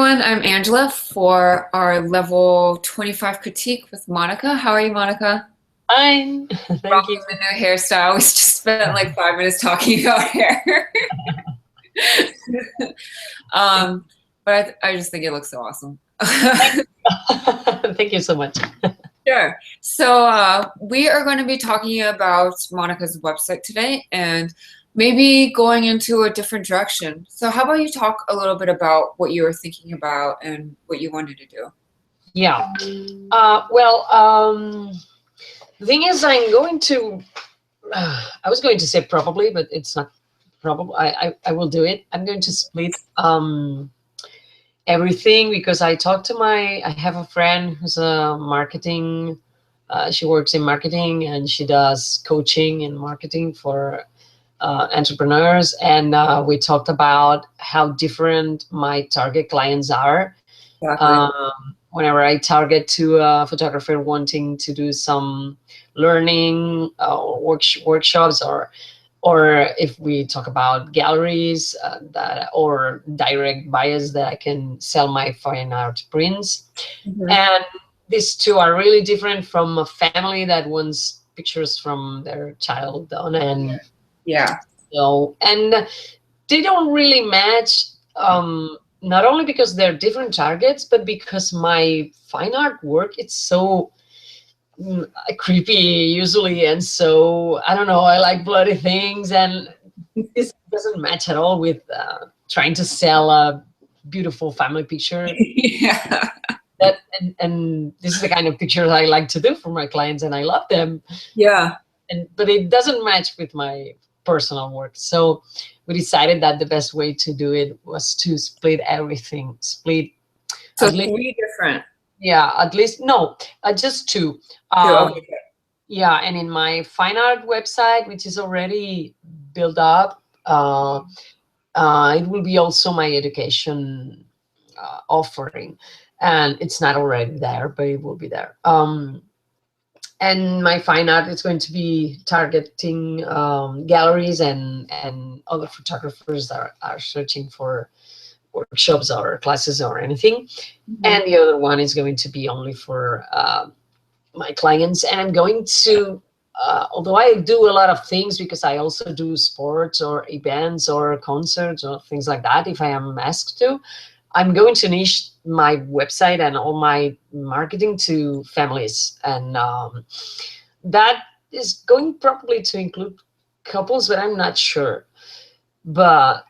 everyone, I'm Angela for our level 25 critique with Monica. How are you, Monica? Fine, thank Rocking you. the new hairstyle. We just spent like 5 minutes talking about hair. um, but I just think it looks so awesome. Thank you so much. Sure. So we are going to be talking about Monica's website today and maybe going into a different direction. So how about you talk a little bit about what you were thinking about and what you wanted to do? Yeah. Well, the thing is, I'm going to. I was going to say probably, but it's not probable. I will do it. I'm going to split everything because I talked to my. I have a friend who's a marketing. She works in marketing and she does coaching in marketing for entrepreneurs, and we talked about how different my target clients are. Exactly. Whenever I target to a photographer wanting to do some learning workshops, or if we talk about galleries that or direct buyers that I can sell my fine art prints, Mhm. and these two are really different from a family that wants pictures from their child done, and Yeah. and they don't really match, not only because they're different targets, but because my fine art work, it's so creepy usually, and so I don't know, I like bloody things, and this doesn't match at all with trying to sell a beautiful family picture. Yeah. And this is the kind of pictures I like to do for my clients, and I love them, Yeah. and but it doesn't match with my personal work. So we decided that the best way to do it was to split everything, split So at least, three different. yeah, at least no, just two. Two. um Okay. yeah, and in my fine art website, which is already built up, it will be also my education offering, and it's not already there, but it will be there. And my fine art is going to be targeting galleries and other photographers that are searching for workshops or classes or anything. Mhm. And the other one is going to be only for my clients. And I'm going to, although I do a lot of things because I also do sports or events or concerts or things like that, if I am asked to, I'm going to niche my website and all my marketing to families, and that is going probably to include couples, but I'm not sure. But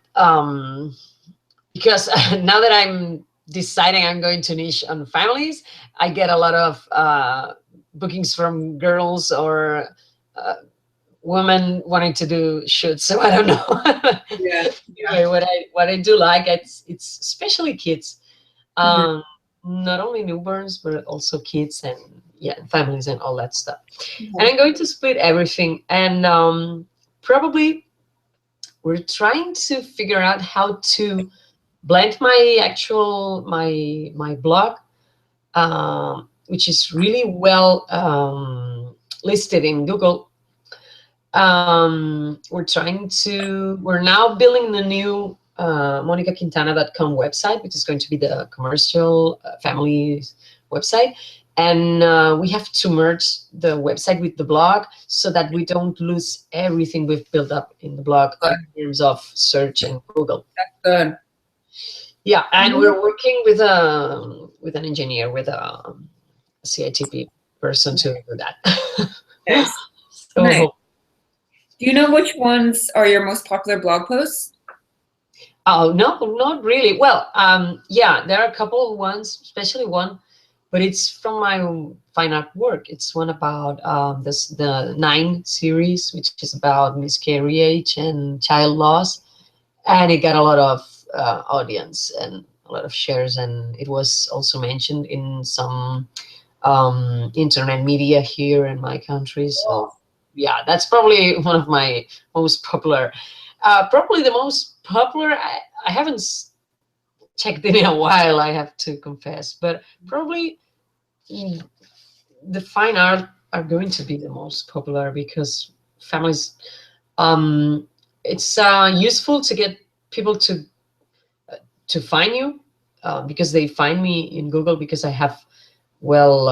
because now that I'm deciding I'm going to niche on families, I get a lot of bookings from girls or uh, women wanting to do shoots. So I don't know. Yeah. Yeah. Anyway, what I do like, it's especially kids, Mhm. um, not only newborns but also kids, and yeah, families and all that stuff. And Mhm. I'm going to split everything, and probably we're trying to figure out how to blend my actual my blog, which is really well listed in Google. We're now building the new monicaquintana.com website, which is going to be the commercial family website. And we have to merge the website with the blog so that we don't lose everything we've built up in the blog Good. in terms of search and Google. Good. Yeah, and Mhm. we're working with an engineer, with a CITP person to do that. Nice. Nice. So, Do you know which ones are your most popular blog posts? oh no, not really. Well, yeah, there are a couple of ones, especially one, but it's from my fine art work. It's one about the Nine series, which is about miscarriage and child loss, and it got a lot of audience and a lot of shares, and it was also mentioned in some internet media here in my country. So yeah, that's probably one of my most popular. Probably the most popular. I haven't checked it in a while, I have to confess, but probably mm, the fine art are going to be the most popular because families. Um, it's useful to get people to find you, because they find me in Google because I have, well,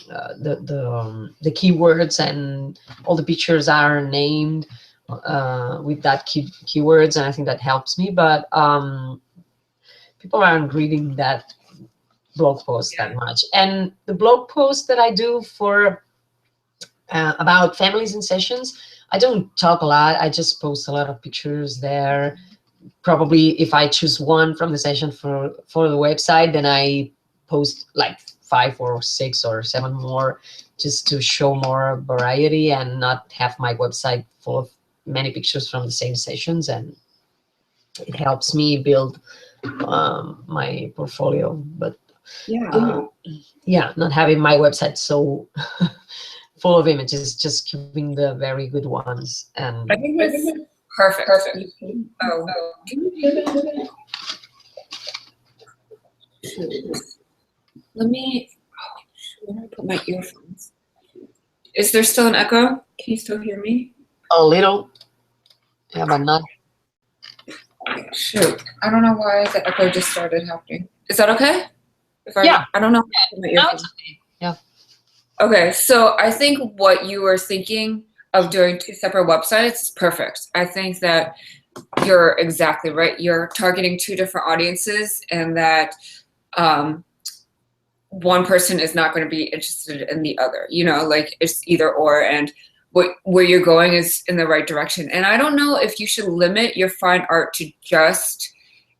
the keywords, and all the pictures are named with that keywords, and I think that helps me. But people aren't reading that blog post that much. And the blog post that I do for about families and sessions, I don't talk a lot. I just post a lot of pictures there. Probably if I choose one from the session for the website, then I post like 5 or 6 or 7 more, just to show more variety and not have my website full of many pictures from the same sessions. And it helps me build my portfolio. But yeah, not having my website so full of images, just keeping the very good ones. And I think that's perfect. Oh, can you hear that? Let me put my earphones. Is there still an echo? Can you still hear me? a little, yeah, but not. Shoot, I don't know why the echo just started happening. Is that okay? Yeah. I don't know. My No, earphones. it's okay. Yeah. Okay, so I think what you were thinking of doing 2 separate websites is perfect. I think that you're exactly right. You're targeting 2 different audiences, and that one person is not going to be interested in the other. You know, like it's either or, and where you're going is in the right direction. And I don't know if you should limit your fine art to just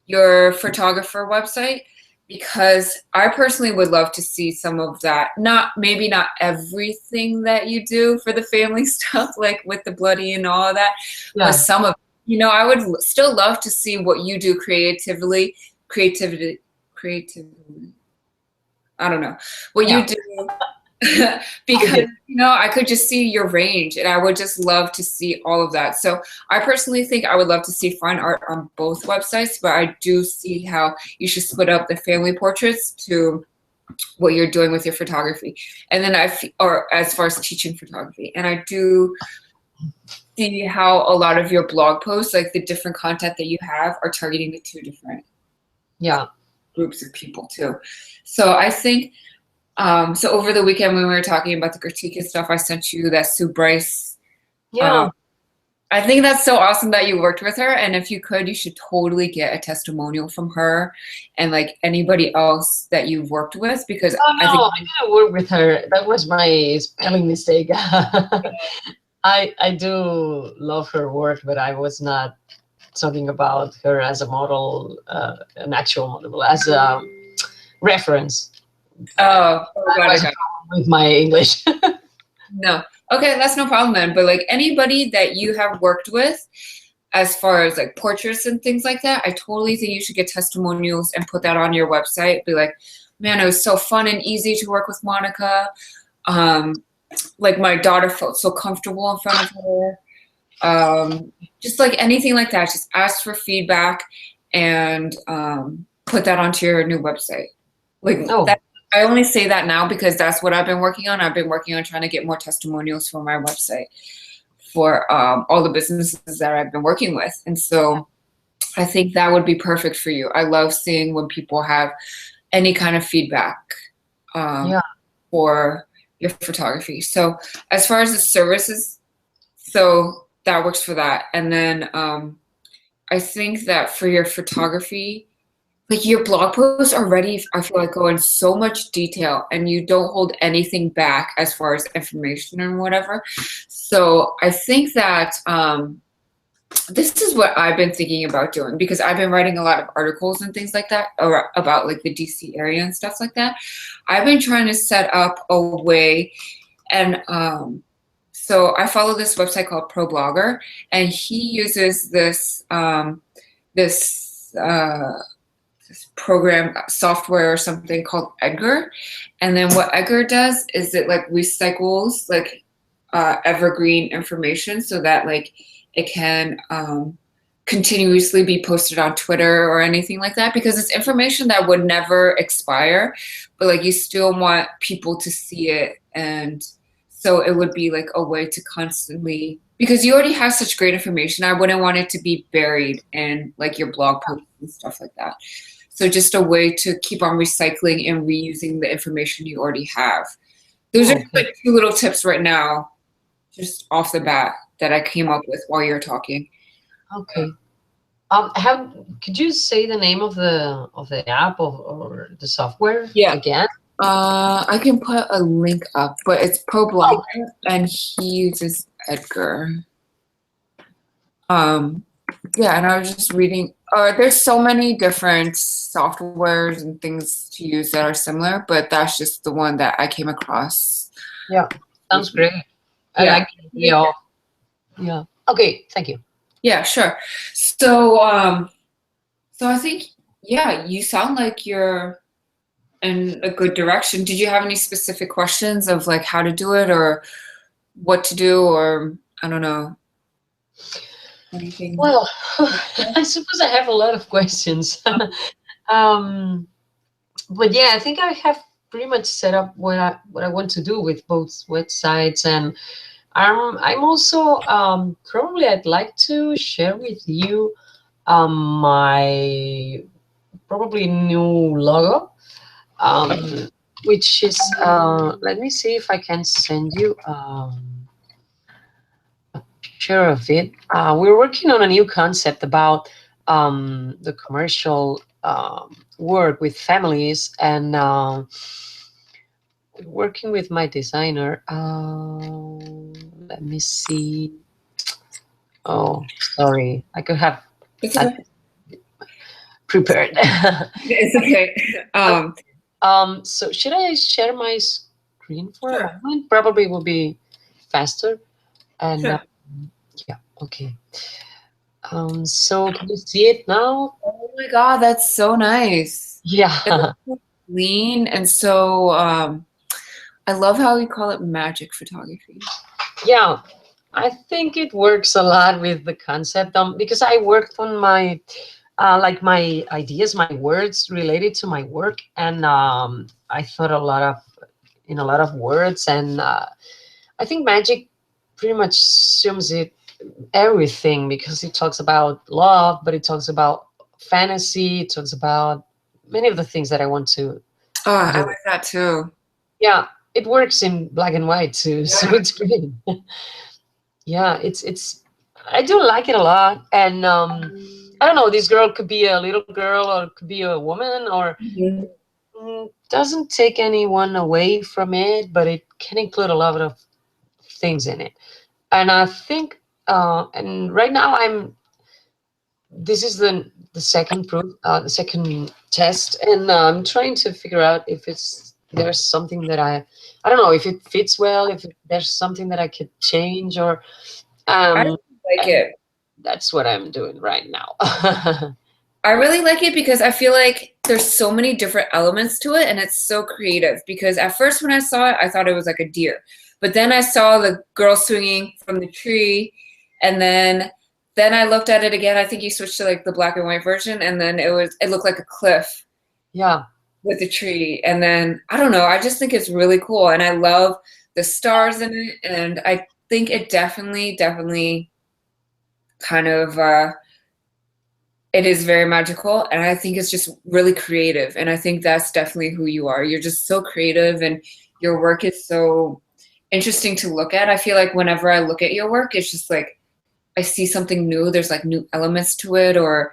your photographer website, because I personally would love to see some of that. Maybe not everything that you do for the family stuff, like with the bloody and all of that, Yeah. but some of, you know, I would still love to see what you do creativity. I don't know what you do. Because, you know, I could just see your range, and I would just love to see all of that. So I personally think I would love to see fine art on both websites, but I do see how you should split up the family portraits to what you're doing with your photography. And then or as far as teaching photography. And I do see how a lot of your blog posts, like the different content that you have, are targeting the 2 different groups of people too. So I think, so over the weekend when we were talking about the critique and stuff, I sent you that Sue Bryce. Yeah. I think that's so awesome that you worked with her. And if you could, you should totally get a testimonial from her and like anybody else that you've worked with, because I didn't work with her. That was my spelling mistake. I do love her work, but I was not talking about her as a model, an actual model, as a reference. Oh, got it. With my English. No. Okay, that's no problem then. But like anybody that you have worked with, as far as like portraits and things like that, I totally think you should get testimonials and put that on your website. Be like, man, it was so fun and easy to work with Monica. Like my daughter felt so comfortable in front of her. Just like anything like that, just ask for feedback and put that onto your new website. Like that, I only say that now because that's what I've been working on. I've been working on trying to get more testimonials for my website for all the businesses that I've been working with. And so I think that would be perfect for you. I love seeing when people have any kind of feedback for your photography. So as far as the services, so that works for that. And then I think that for your photography, like your blog posts already, I feel like go in so much detail and you don't hold anything back as far as information and whatever. So I think that this is what I've been thinking about doing, because I've been writing a lot of articles and things like that about like the DC area and stuff like that. I've been trying to set up a way, and so I follow this website called ProBlogger, and he uses this this program software or something called Edgar. And then what Edgar does is it like recycles like evergreen information so that like it can continuously be posted on Twitter or anything like that, because it's information that would never expire, but like you still want people to see it. And so it would be like a way to constantly, because you already have such great information, I wouldn't want it to be buried in like your blog posts and stuff like that. So just a way to keep on recycling and reusing the information you already have. Those are Okay. like 2 little tips right now, just off the bat, that I came up with while you're talking. Okay. How could you say the name of the app or the software Yeah. again? I can put a link up, but it's Pro Oh, Blogger and he uses Edgar. Yeah, and I was just reading. There's so many different softwares and things to use that are similar, but that's just the one that I came across. yeah. Sounds great. I Yeah. like the idea of, yeah. Okay, thank you. Yeah, sure. So I think, yeah, you sound like you're in a good direction. Did you have any specific questions of like how to do it or what to do, or I don't know, anything? Well, I suppose I have a lot of questions. um, but yeah, I think I have pretty much set up what I want to do with both websites, and I'm also probably I'd like to share with you my probably new logo, which is let me see if I can send you a picture of it. We're working on a new concept about the commercial work with families, and working with my designer. Let me see. Oh, sorry. I could have It's had okay. prepared. It's okay. So should I share my screen for a moment? Probably will be faster. And Sure. yeah, okay. So can you see it now? Oh my God, that's so nice. It Yeah. looks so clean and so I love how you call it magic photography. Yeah. I think it works a lot with the concept, because I worked on my like my ideas, my words related to my work, and I thought a lot of in a lot of words, and I think magic pretty much sums it everything, because it talks about love, but it talks about fantasy, it talks about many of the things that I want to Oh, I do. like that too. Yeah, it works in black and white too, so it's great. Yeah, it's I do like it a lot, and I don't know, this girl could be a little girl or it could be a woman, or Mhm. doesn't take anyone away from it, but it can include a lot of things in it. And I think and right now this is the second proof, the second test, and I'm trying to figure out if there's something that I don't know if it fits well, if there's something that I could change, or I um really like and it. that's what I'm doing right now. I really like it because I feel like there's so many different elements to it and it's so creative because at first when I saw it, I thought it was like a deer. But then I saw the girl swinging from the tree and then I looked at it again. I think you switched to like the black and white version and then it looked like a cliff Yeah, with the tree. And then I don't know, I just think it's really cool and I love the stars in it and I think it definitely kind of it is very magical and I think it's just really creative and I think that's definitely who you are. You're just so creative and your work is so interesting to look at. I feel like whenever I look at your work, it's just like I see something new. There's like new elements to it or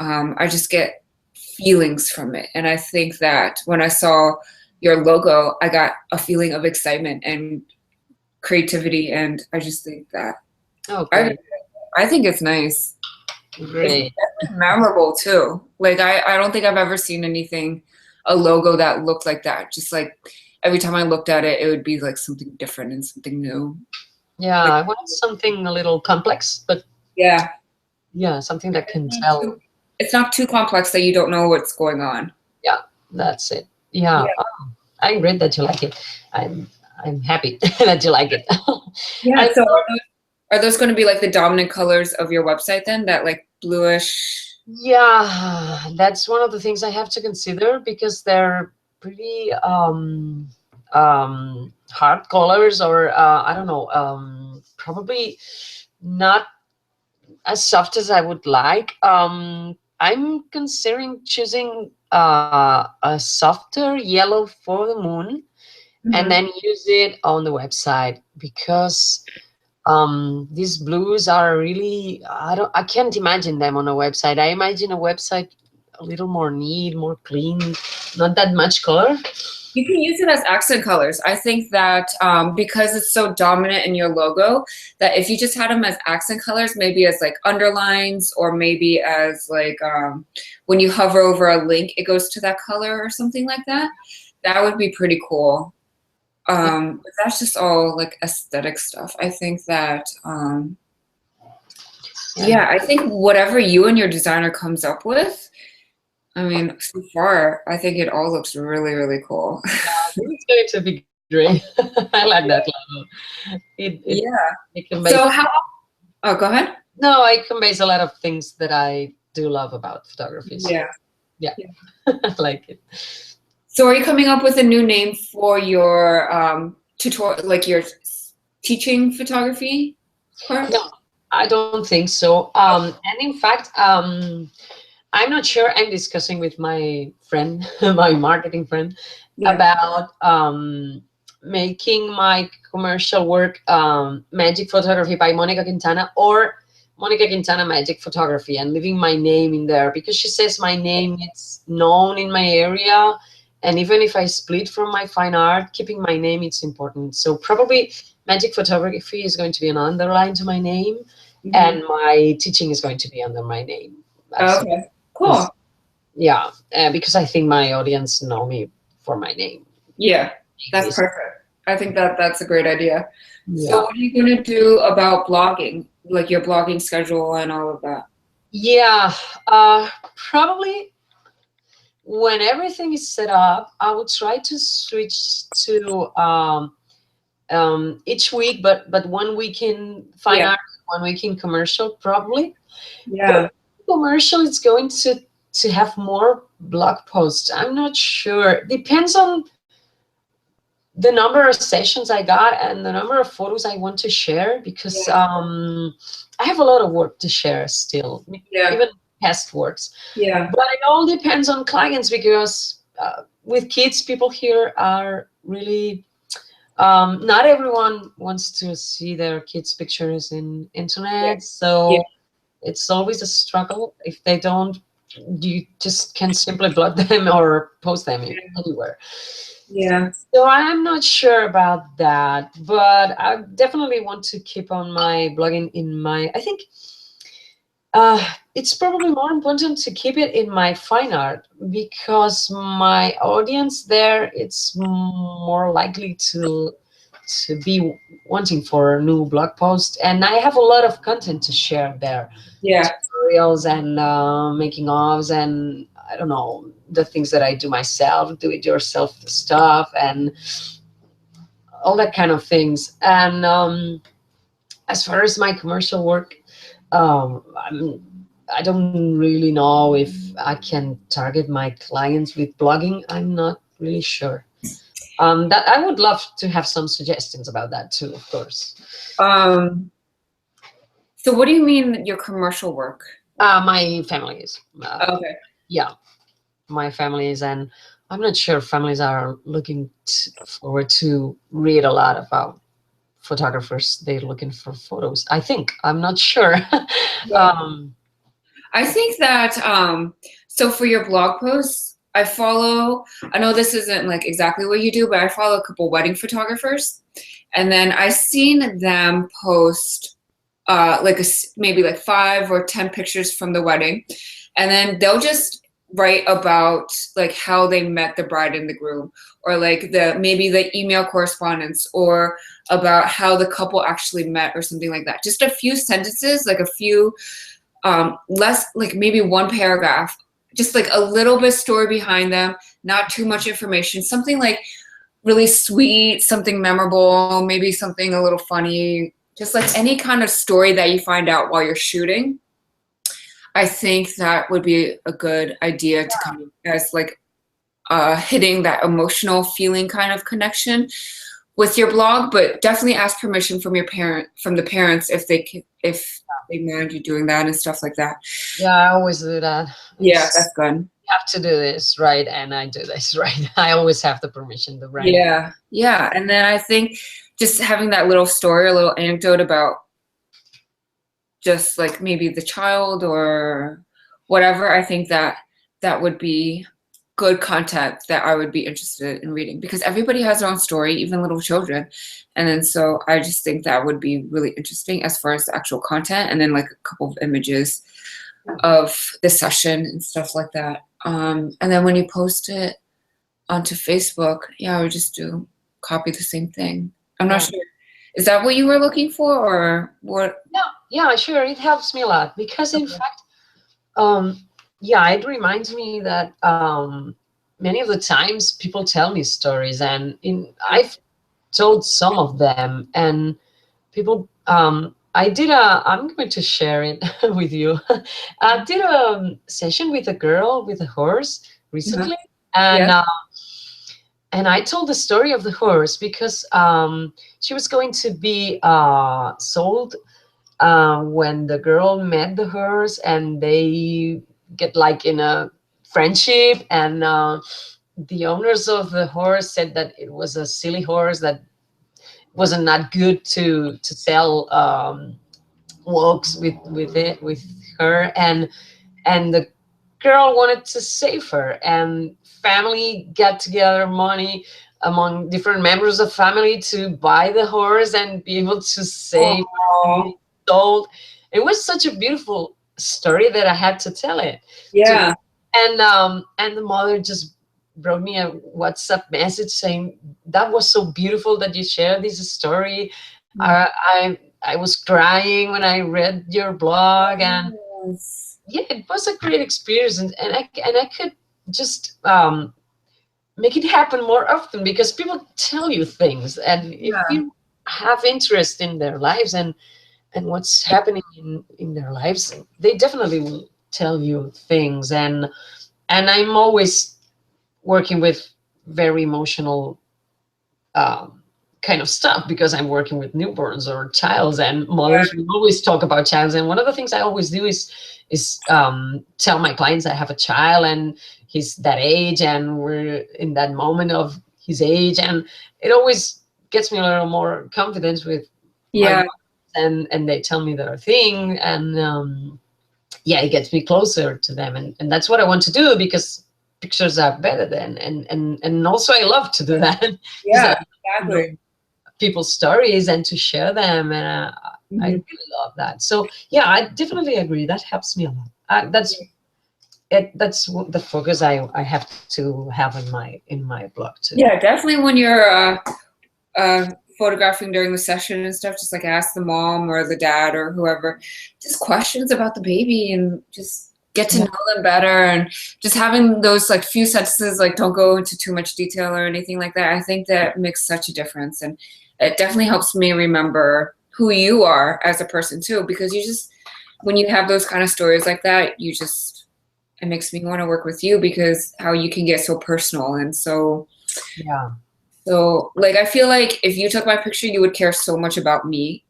I just get feelings from it. And I think that when I saw your logo, I got a feeling of excitement and creativity and I just think that I okay, I think it's nice. It's great. definitely memorable too. Like I don't think I've ever seen anything, a logo that looked like that. Just like every time I looked at it, it would be like something different and something new. Yeah, Like I wanted something a little complex, but yeah, yeah, something that can tell. it's not too complex that you don't know what's going on. Yeah, that's it. Yeah, Yeah, I'm great that you like it. I'm I'm happy that you like it. yeah. I So are those going to be like the dominant colors of your website then? That like bluish. Yeah, that's one of the things I have to consider, because they're pretty hard colors, or I don't know, probably not as soft as I would like. I'm considering choosing a softer yellow for the moon, and Mhm. then use it on the website, because these blues are really, I can't imagine them on a website. I imagine a website a little more neat, more clean, not that much color. You can use it as accent colors. I think that because it's so dominant in your logo, that if you just had them as accent colors, maybe as like underlines, or maybe as like when you hover over a link, it goes to that color or something like that. That would be pretty cool. But that's just all like aesthetic stuff. I think that Yeah, yeah, I think whatever you and your designer comes up with, I mean, so far, I think it all looks really, really cool. I think it's going to be great. I like that logo. Yeah. It conveys, So how, oh, go ahead. no, it conveys a lot of things that I do love about photography. So Yeah. yeah, Yeah. I like it. So are you coming up with a new name for your tutorial, like your teaching photography part? No, I don't think so. And in fact, I'm not sure. I'm discussing with my friend, my marketing friend, Yeah. about making my commercial work Magic Photography by Monica Quintana, or Monica Quintana Magic Photography, and leaving my name in there, because she says my name is known in my area. And even if I split from my fine art, keeping my name is important. So probably Magic Photography is going to be an underline to my name, Mhm. and my teaching is going to be under my name. As Okay. Cool. because yeah, because I think my audience know me for my name. Yeah, that's Basically. perfect. I think that that's a great idea. So Yeah. what are you going to do about blogging, like your blogging schedule and all of that? Yeah. Probably when everything is set up, I will try to switch to each week, but 1 week in fine Yeah. art, 1 week in commercial, probably. Yeah. Commercial is going to have more blog posts. I'm not sure. Depends on the number of sessions I got and the number of photos I want to share, because Yeah. I have a lot of work to share still, Yeah. even past works. Yeah. But it all depends on clients, because with kids, people here are really, not everyone wants to see their kids' pictures in Yeah. internet. Yeah. So it's always a struggle. If they don't, you just can simply block them or post them anywhere. Yeah. So I'm not sure about that, but I definitely want to keep on my blogging in my, I think it's probably more important to keep it in my fine art, because my audience there, it's more likely to be wanting for a new blog post, and I have a lot of content to share there, Yeah. tutorials and making ofs, and I don't know, the things that I do myself, do it yourself stuff, and all that kind of things. And as far as my commercial work, I don't really know if I can target my clients with blogging. I'm not really sure. That I would love to have some suggestions about that too, of course. Um, so what do you mean your commercial work? My families, Okay. yeah, my families, and I'm not sure families are looking forward to read a lot about photographers. They're looking for photos. I think, I'm not sure. Yeah. um, I think that so for your blog posts, I know this isn't like exactly what you do, but I follow a couple wedding photographers, and then I seen them post like maybe like 5 or 10 pictures from the wedding, and then they'll just write about like how they met the bride and the groom, or like the maybe the email correspondence, or about how the couple actually met or something like that. Just a few sentences, like a few less, like maybe one paragraph, just like a little bit story behind them, not too much information, something like really sweet, something memorable, maybe something a little funny, just like any kind of story that you find out while you're shooting. I think that would be a good idea to come as like hitting that emotional feeling kind of connection with your blog, but definitely ask permission from your parent, from the parents, if they can, if they mind you doing that and stuff like that. Yeah, I always do that. Yeah, It's, that's good. have to do this right, and I do this right. I always have the permission to write. Yeah, yeah. And then I think just having that little story, a little anecdote about just like maybe the child or whatever, I think that that would be good content that I would be interested in reading because everybody has their own story, even little children. And then so I just think that would be really interesting as far as the actual content and then like a couple of images of the session and stuff like that. And then when you post it onto Facebook, yeah, I would just do copy the same thing. I'm not sure. Is that what you were looking for or what? Yeah, sure. It helps me a lot because in fact, yeah, it reminds me that many of the times people tell me stories, and I've told some of them, and people. I'm going to share it with you. I did a session with a girl with a horse recently, and Yeah. and I told the story of the horse because she was going to be sold when the girl met the horse, and they get like in a friendship, and the owners of the horse said that it was a silly horse that wasn't that good to sell walks with her, and the girl wanted to save her, and family got together money among different members of family to buy the horse and be able to save Oh, sold. It was such a beautiful story that I had to tell it. yeah. And the mother just wrote me a WhatsApp message saying that was so beautiful that you shared this story. I was crying when I read your blog, and Yes. yeah, it was a great experience, and I could just make it happen more often because people tell you things, and if Yeah. you have interest in their lives and what's happening in their lives, they definitely will tell you things. And I'm always working with very emotional kind of stuff because I'm working with newborns or childs, and mothers will always talk about childs. And one of the things I always do is tell my clients I have a child and he's that age and we're in that moment of his age, and it always gets me a little more confidence with my Yeah. and they tell me their thing, and yeah, it gets me closer to them, and that's what I want to do because pictures are better than, and also I love to do that because Yeah. I know Exactly. people's stories and to share them, and I Mhm. really love that. So yeah, I definitely agree, that helps me a lot. That's the focus I have to have in my blog too. Yeah, definitely when you're photographing during the session and stuff, just like ask the mom or the dad or whoever, just questions about the baby and just get to Yeah. know them better and just having those like few sentences, like don't go into too much detail or anything like that. I think that makes such a difference. And it definitely helps me remember who you are as a person too, because you just, when you have those kind of stories like that, you just, it makes me want to work with you because how you can get so personal and so Yeah. so, like, I feel like if you took my picture, you would care so much about me,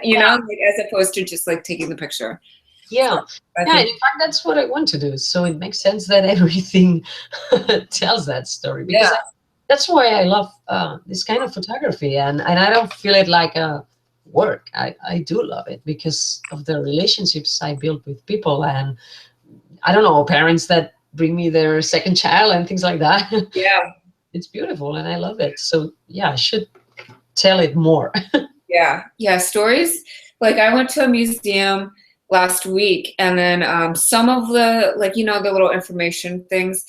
you know, like, as opposed to just like taking the picture. Yeah. So I Yeah, think, in fact, that's what I want to do. So it makes sense that everything tells that story because yeah, that's why I love this kind of photography, and I don't feel it like a work. I do love it because of the relationships I build with people, and I don't know, parents that bring me their second child and things like that. yeah, It's beautiful and I love it. So yeah, I should tell it more. yeah, yeah. Stories. Like, I went to a museum last week, and then some of the, like, you know, the little information things,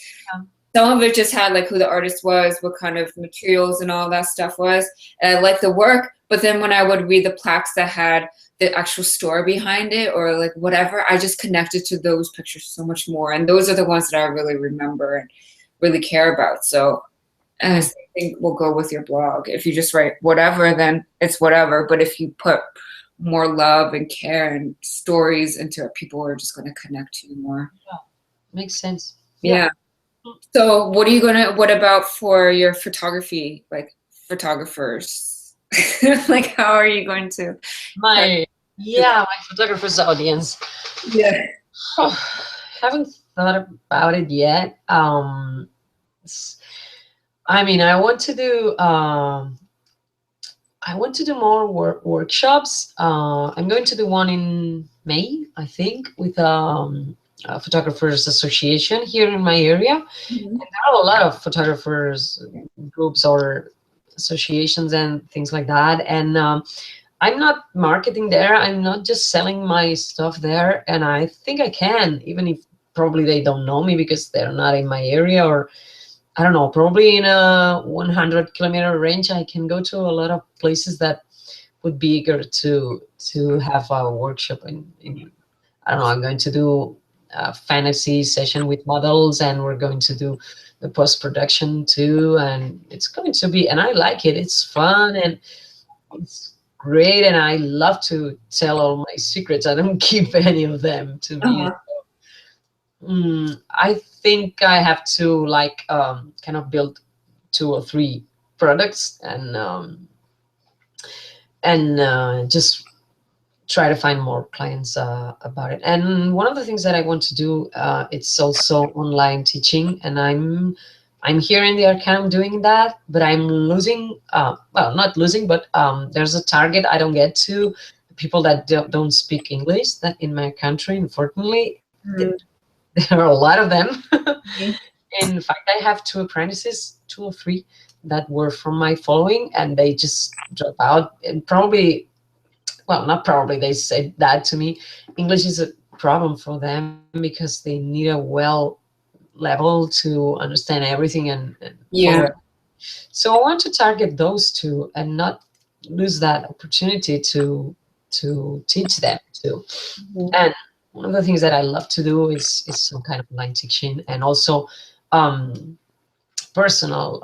some of it just had like who the artist was, what kind of materials and all that stuff was. And I liked the work, but then when I would read the plaques that had the actual story behind it or like whatever, I just connected to those pictures so much more. And those are the ones that I really remember and really care about. So, and I think we'll go with your blog. If you just write whatever, then it's whatever. But if you put more love and care and stories into it, people are just going to connect to you more. Makes sense. Yeah. So what about for your photography, like photographers? Like how are you going to My Yeah, my photographer's audience. Yeah. Haven't thought about it yet. I mean, I want to do more workshops. I'm going to do one in May, I think, with a photographers association here in my area. Mhm. There are a lot of photographers groups or associations and things like that. And I'm not marketing there. I'm not just selling my stuff there. And I think I can, even if probably they don't know me because they're not in my area, or I don't know, probably in a 100-kilometer range, I can go to a lot of places that would be eager to have a workshop in I don't know, I'm going to do a fantasy session with models, and we're going to do the post-production too. And it's going to be, and I like it. It's fun and it's great. And I love to tell all my secrets. I don't keep any of them to me. Uh-huh. I think I have to like kind of build 2 or 3 products and just try to find more clients about it. And one of the things that I want to do, it's also online teaching, and I'm here in the Arcanum doing that, but I'm losing. Well, not losing, but there's a target I don't get to. People that don't speak English that in my country, unfortunately, Mhm. there are a lot of them. Mhm. In fact, I have 2 apprentices, 2 or 3, that were from my following, and they just drop out. And probably, well, not probably, they said that to me. English is a problem for them because they need a well level to understand everything and follow Yeah. it. So I want to target those two and not lose that opportunity to teach them too. Mhm. And one of the things that I love to do is some kind of online teaching, and also um, personal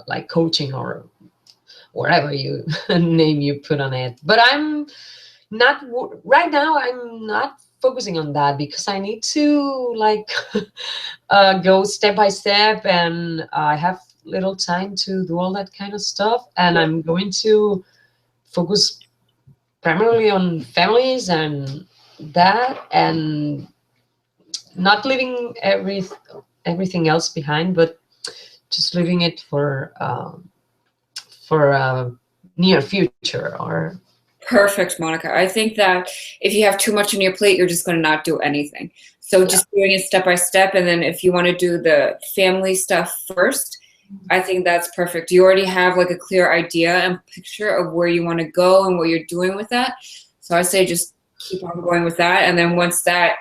like coaching or whatever you name you put on it. But I'm not right now. I'm not focusing on that because I need to like go step by step, and I have little time to do all that kind of stuff. And I'm going to focus primarily on families and that, and not leaving everything else behind, but just leaving it for a near future. Or Perfect, Monica. I think that if you have too much on your plate, you're just going to not do anything. So yeah, just doing it step by step, and then if you want to do the family stuff first, I think that's perfect. You already have like a clear idea and picture of where you want to go and what you're doing with that. So I say just keep on going with that, and then once that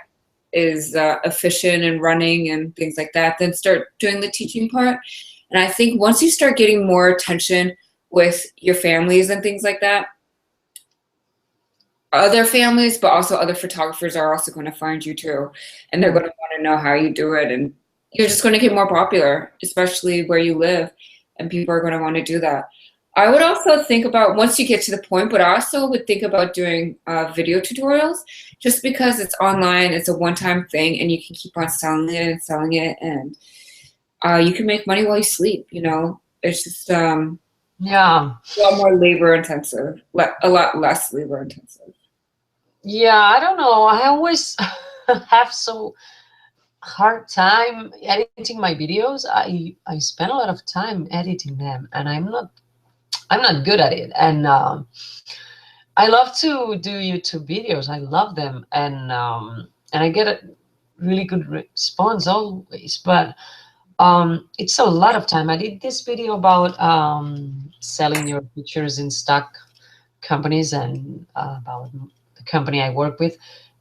is efficient and running and things like that, then start doing the teaching part. And I think once you start getting more attention with your families and things like that, other families, but also other photographers are also going to find you too. And they're mm, going to want to know how you do it. And you're just going to get more popular, especially where you live. And people are going to want to do that. I would also think about once you get to the point, but I also would think about doing video tutorials just because it's online, it's a one-time thing, and you can keep on selling it, and you can make money while you sleep. You know, it's just yeah, a lot more labor intensive, a lot less labor intensive. yeah. I don't know. I always have so hard time editing my videos. I spend a lot of time editing them, and I'm not good at it. And I love to do YouTube videos. I love them, and I get a really good response always. But it's a lot of time. I did this video about selling your pictures in stock companies, and about the company I work with,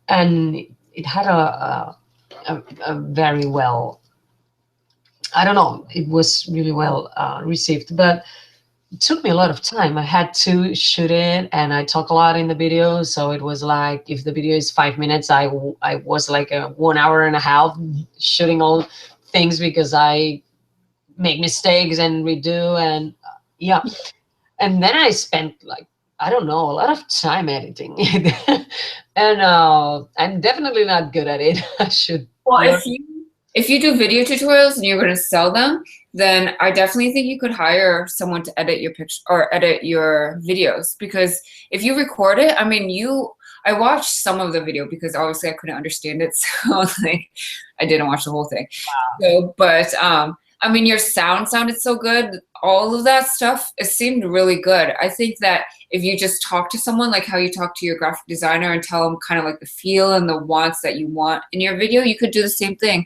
and it had a very well. I don't know. It was really well received, but it took me a lot of time. I had to shoot it, and I talk a lot in the video. So it was like, if the video is 5 minutes, I was like a 1 hour and a half shooting all things because I make mistakes and redo, and yeah. And then I spent like, I don't know, a lot of time editing it. And I'm definitely not good at it. I should Well, learn. if you do video tutorials and you're going to sell them, then I definitely think you could hire someone to edit your picture or edit your videos, because if you record it, I mean, I watched some of the video because obviously I couldn't understand it, so like I didn't watch the whole thing. So, but I mean, your sound sounded so good. All of that stuff, it seemed really good. I think that if you just talk to someone like how you talk to your graphic designer and tell them kind of like the feel and the wants that you want in your video, you could do the same thing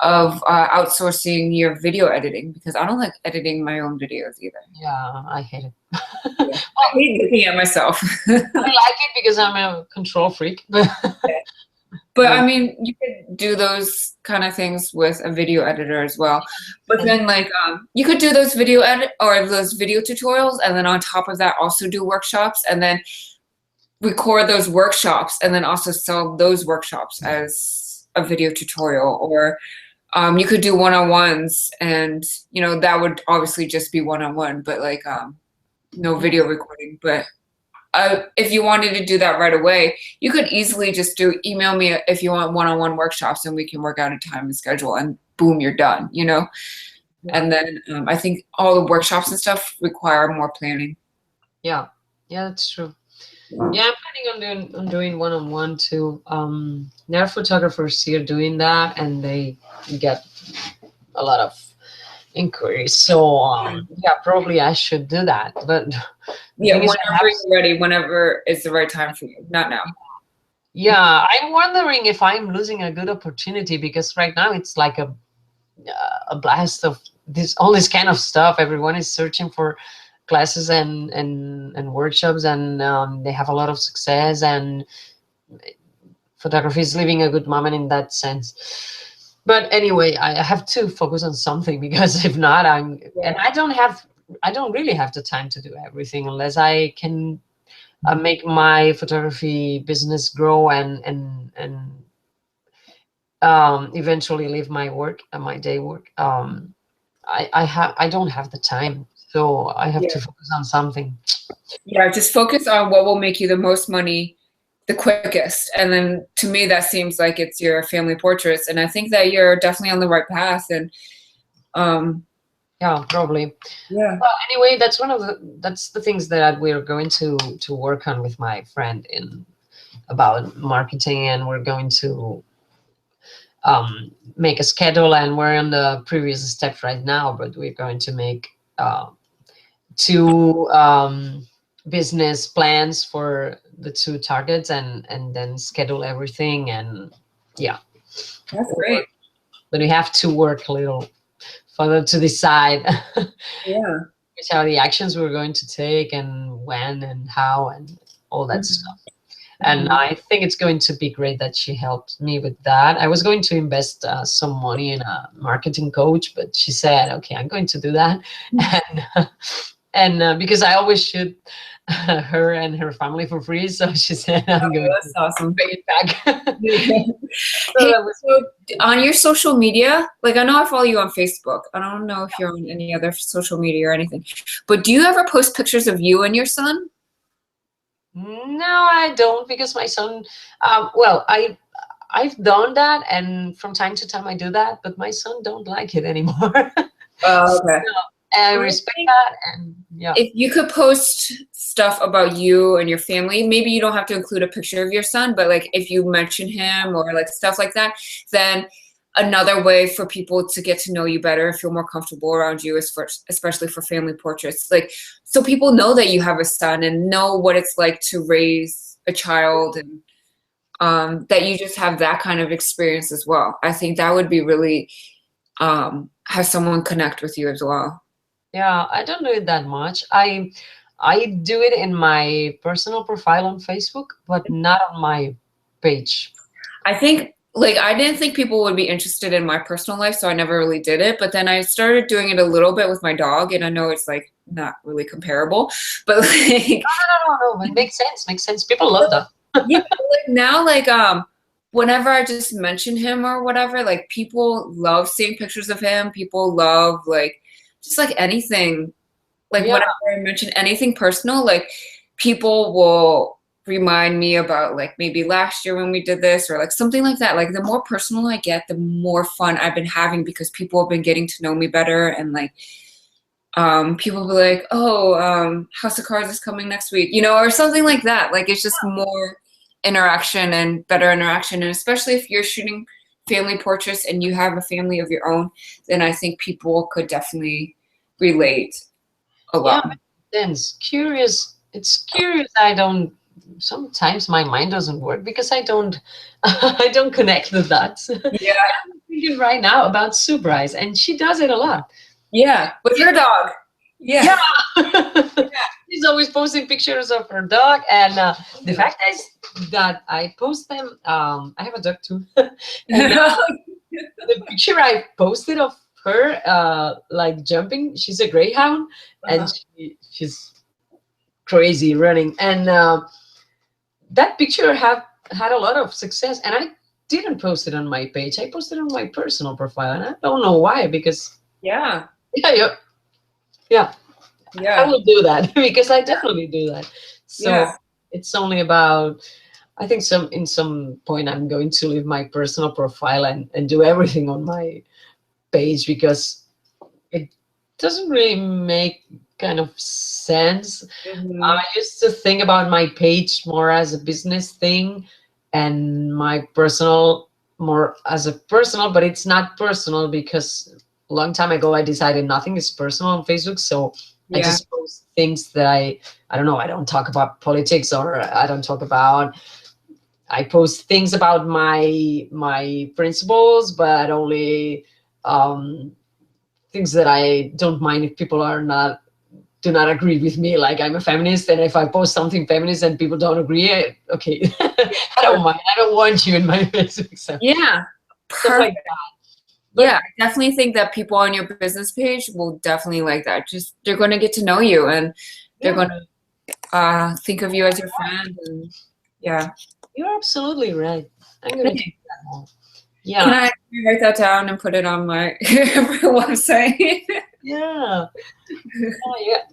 of outsourcing your video editing, because I don't like editing my own videos either. Yeah, I hate it. Yeah. I hate looking at myself. I like it because I'm a control freak. But I mean, you could do those kind of things with a video editor as well. But then like you could do those video edit or those video tutorials, and then on top of that also do workshops, and then record those workshops, and then also sell those workshops as a video tutorial. Or you could do one-on-ones, and you know that would obviously just be one-on-one, but like no video recording. But if you wanted to do that right away, you could easily just email me if you want one-on-one workshops, and we can work out a time and schedule, and boom, you're done, you know? Yeah. And then I think all the workshops and stuff require more planning. Yeah, that's true. Yeah, I'm planning on doing one-on-one too. There are photographers here doing that, and they get a lot of inquiries. So yeah, probably I should do that. But yeah, whenever you're ready, whenever is the right time for you, not now. Yeah, I'm wondering if I'm losing a good opportunity, because right now it's like a blast of all this kind of stuff. Everyone is searching for classes and workshops, and they have a lot of success, and photography is living a good moment in that sense. But anyway, I have to focus on something, because if not, and I don't really have the time to do everything unless I can make my photography business grow and eventually leave my work and my day work. I don't have the time, so I have to focus on something. Yeah, just focus on what will make you the most money the quickest. And then to me, that seems like it's your family portraits. And I think that you're definitely on the right path. And yeah, probably. Yeah. Well, anyway, that's the things that we're going to work on with my friend about marketing, and we're going to make a schedule, and we're on the previous step right now, but we're going to make 2 business plans for the 2 targets, and then schedule everything. And yeah, that's great. But we have to work a little further to decide which are the actions we're going to take, and when and how, and all that stuff. And I think it's going to be great that she helped me with that. I was going to invest some money in a marketing coach, but she said, okay, I'm going to do that. And because I always shoot her and her family for free, so she said, I'm going to pay it back. So on your social media, like I know I follow you on Facebook. I don't know if you're on any other social media or anything, but do you ever post pictures of you and your son? No, I don't, because my son, well, I've done that, and from time to time I do that, but my son don't like it anymore. Oh, okay. So, I respect that, and yeah. If you could post stuff about you and your family, maybe you don't have to include a picture of your son, but like if you mention him or like stuff like that, then another way for people to get to know you better, feel more comfortable around you, is especially for family portraits. Like, so people know that you have a son and know what it's like to raise a child, and that you just have that kind of experience as well. I think that would be really have someone connect with you as well. Yeah, I don't do it that much. I do it in my personal profile on Facebook, but not on my page. I think, like, I didn't think people would be interested in my personal life, so I never really did it. But then I started doing it a little bit with my dog, and I know it's like not really comparable, but like no, it makes sense. People love that. Yeah, like now, like whenever I just mention him or whatever, like people love seeing pictures of him. People love like just like anything. Like whenever I mention anything personal, like people will remind me about like maybe last year when we did this, or like something like that. Like the more personal I get, the more fun I've been having, because people have been getting to know me better. And like people will be like, oh, House of Cards is coming next week, you know, or something like that. Like it's just more interaction and better interaction. And especially if you're shooting family portraits and you have a family of your own, then I think people could definitely relate a Yeah, lot. then it's curious. It's curious. Sometimes my mind doesn't work because I don't, I don't connect the dots. Yeah. I'm thinking right now about Sue Bryce, and she does it a lot. Yeah. With her dog. Yeah. She's always posting pictures of her dog, and the fact is that I post them. I have a dog too, and the picture I posted of her, like jumping, she's a greyhound, and she's crazy running, and that picture have had a lot of success, and I didn't post it on my page. I posted it on my personal profile, and I don't know why, because Yeah. Yeah, I Yeah. will do that because I definitely do that. So Yeah. it's only about, I think in some point I'm going to leave my personal profile and do everything on my page, because it doesn't really make kind of sense. Mhm. I used to think about my page more as a business thing, and my personal more as a personal, but it's not personal because a long time ago I decided nothing is personal on Facebook. So I Yeah. just post things that I don't know, I don't talk about politics, or I don't talk about, I post things about my principles, but only um, things that I don't mind if people do not agree with me. Like, I'm a feminist, and if I post something feminist and people don't agree, okay, I don't mind. I don't want you in my Facebook. So Yeah. stuff like Perfect. that. Yeah, I definitely think that people on your business page will definitely like that. Just they're going to get to know you, and they're Yeah, going to think of you as your friend. And yeah. you're absolutely right. I'm gonna do Hey, that more. can Yeah, I write that down and put it on my website? yeah,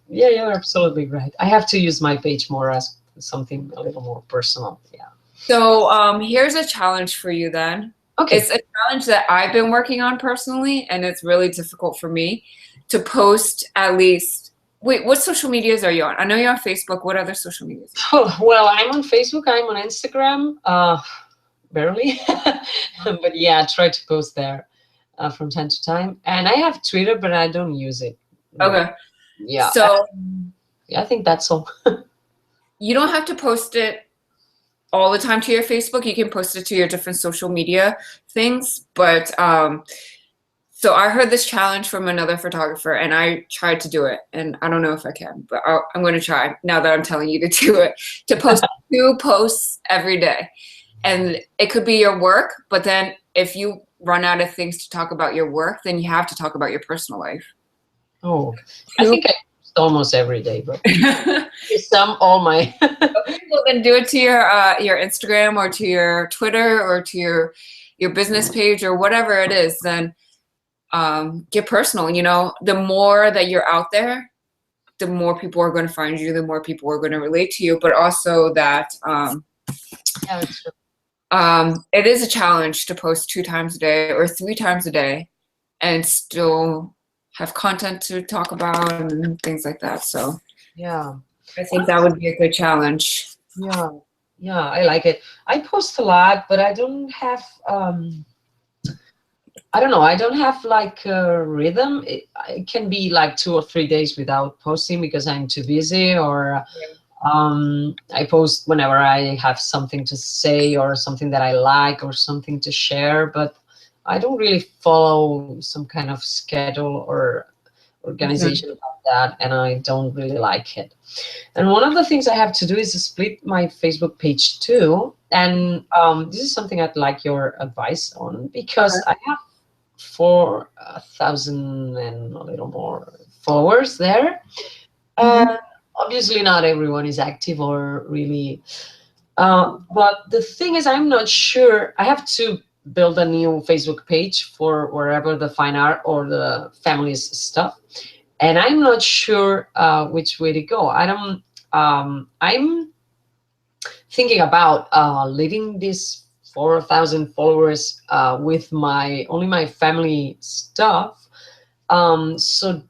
yeah. You're absolutely right. I have to use my page more as something a little more personal. Yeah. So here's a challenge for you then. Okay. It's a challenge that I've been working on personally, and it's really difficult for me to post at least. Wait, what social medias are you on? I know you're on Facebook. What other social medias? Oh, well, I'm on Facebook. I'm on Instagram. Barely, but yeah, I try to post there from time to time. And I have Twitter, but I don't use it. Okay. Yeah, So yeah, I think that's all. you don't have to post it all the time to your Facebook. You can post it to your different social media things. But so I heard this challenge from another photographer, and I tried to do it, and I don't know if I can, but I'm going to try now that I'm telling you to do it, to post 2 posts every day. And it could be your work, but then if you run out of things to talk about your work, then you have to talk about your personal life. Oh, I Two. think I post almost every day, but some all my. Okay, well then do it to your Instagram or to your Twitter or to your business page or whatever it is. Then get personal. You know, the more that you're out there, the more people are going to find you. The more people are going to relate to you. But also that Yeah, it's true. it is a challenge to post 2 times a day or 3 times a day, and still have content to talk about and things like that. So Yeah, I think that would be a good challenge. yeah, yeah. I like it. I post a lot, but I don't have. I don't know. I don't have like a rhythm. It can be like 2 or 3 days without posting because I'm too busy, or I post whenever I have something to say or something that I like or something to share. But I don't really follow some kind of schedule or Mhm. organization about that, and I don't really like it. And one of the things I have to do is split my Facebook page too. And this is something I'd like your advice on, because I have 4,000 and a little more followers there. Mhm. Obviously, not everyone is active or really. But the thing is, I'm not sure. I have to build a new Facebook page for wherever the fine art or the family's stuff, and I'm not sure which way to go. I don't. I'm thinking about leaving this 4,000 followers with my only my family stuff, so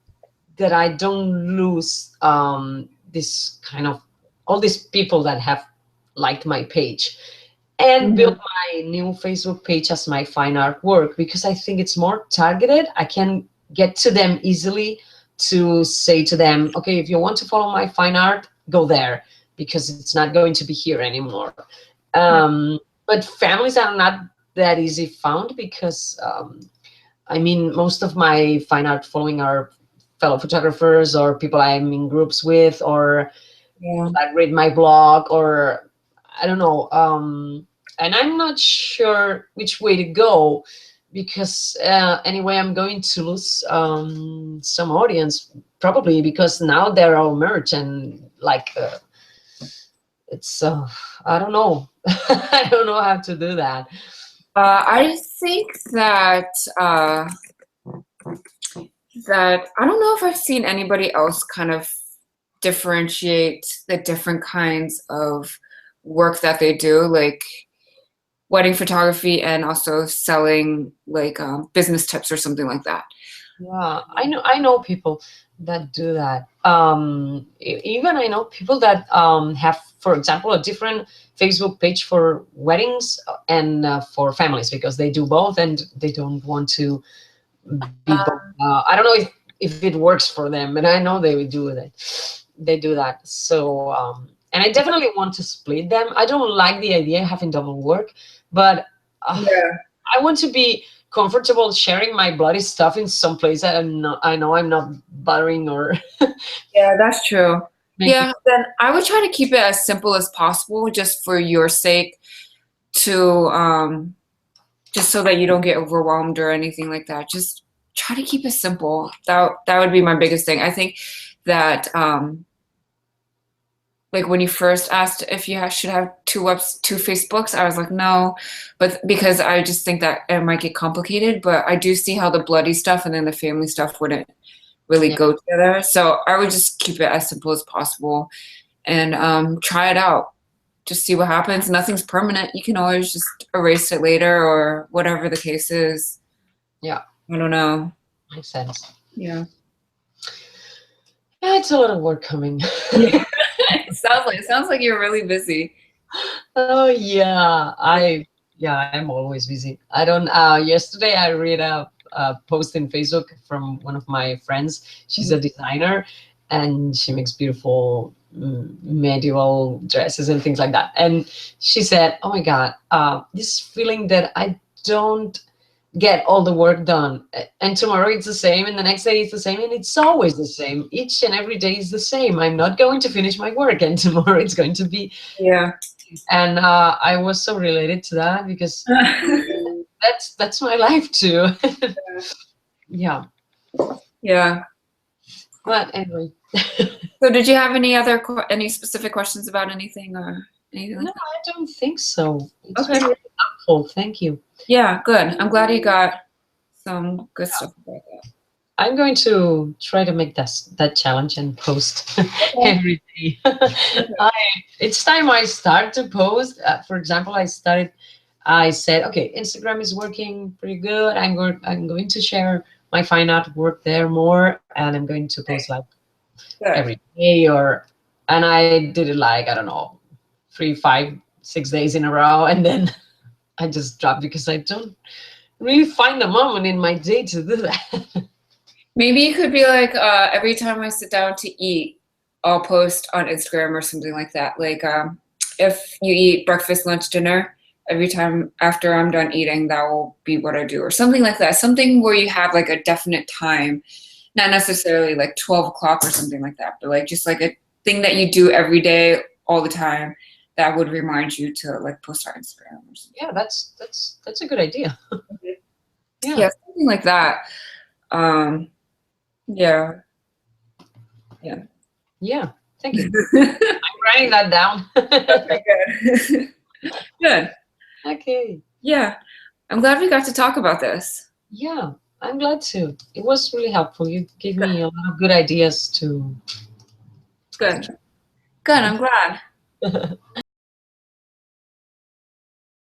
that I don't lose this kind of all these people that have liked my page, and build Mhm. my new Facebook page as my fine art work, because I think it's more targeted. I can get to them easily to say to them, okay, if you want to follow my fine art, go there, because it's not going to be here anymore. But families are not that easy found, because I mean, most of my fine art following are fellow photographers or people I'm in groups with, or Yeah. that read my blog, or I don't know. And I'm not sure which way to go, because anyway, I'm going to lose some audience, probably, because now they're all merged, and like it's I don't know. I don't know how to do that. I think uh, that I don't know if I've seen anybody else kind of differentiate the different kinds of work that they do, like wedding photography and also selling like business tips or something like that. Yeah, I know people that do that. Even I know people that have, for example, a different Facebook page for weddings and for families, because they do both and they don't want to be both. I don't know if it works for them, but I know they would do that. They do that. So, and I definitely want to split them. I don't like the idea of having double work, but uh, Yeah, I want to be comfortable sharing my bloody stuff in some place that I know I'm not bothering or yeah, that's true. making. Yeah, then I would try to keep it as simple as possible just for your sake to just so that you don't get overwhelmed or anything like that. Just try to keep it simple. That would be my biggest thing. I think that like when you first asked if you should have two Facebooks, I was like no, but because I just think that it might get complicated. But I do see how the bloody stuff and then the family stuff wouldn't really Yeah, go together. So I would just keep it as simple as possible and try it out. Just see what happens. Nothing's permanent. You can always just erase it later or whatever the case is. yeah, I don't know. makes sense. Yeah. Yeah, it's a lot of work coming. Yeah. It sounds like you're really busy. Oh yeah, I'm always busy. I don't. Yesterday I read a post in Facebook from one of my friends. She's a designer, and she makes beautiful medieval dresses and things like that. And she said, "Oh my God, this feeling that I don't get all the work done, and tomorrow it's the same, and the next day it's the same, and it's always the same. Each and every day is the same. I'm not going to finish my work, and tomorrow it's going to be." Yeah. And I was so related to that, because that's my life too. Yeah, Yeah. but anyway. So did you have any specific questions about anything or anything like No, I don't think so. that? It's Okay. been really helpful. Thank you. Yeah, good. I'm glad you got some good stuff about that. I'm going to try to make that challenge and post Okay. every day. Okay. It's time I start to post. For example, I said, okay, Instagram is working pretty good. I'm going to share my fine art work there more, and I'm going to post like Good. every day, and I did it like, I don't know, 3, 5, 6 days in a row, and then I just dropped because I don't really find a moment in my day to do that. Maybe you could be like, every time I sit down to eat, I'll post on Instagram or something like that. Like, if you eat breakfast, lunch, dinner, every time after I'm done eating, that will be what I do, or something like that. Something where you have like a definite time, not necessarily like 12 o'clock or something like that, but like just like a thing that you do every day, all the time, that would remind you to like post on Instagram or something. Yeah, that's a good idea. Yeah, Yeah, something like that. Um, yeah, yeah. yeah. Thank you. I'm writing that down. Okay, good. Good. Okay. Yeah. I'm glad we got to talk about this. Yeah, I'm glad to. It was really helpful. You gave me a lot of good ideas to Good. Good. I'm glad. try.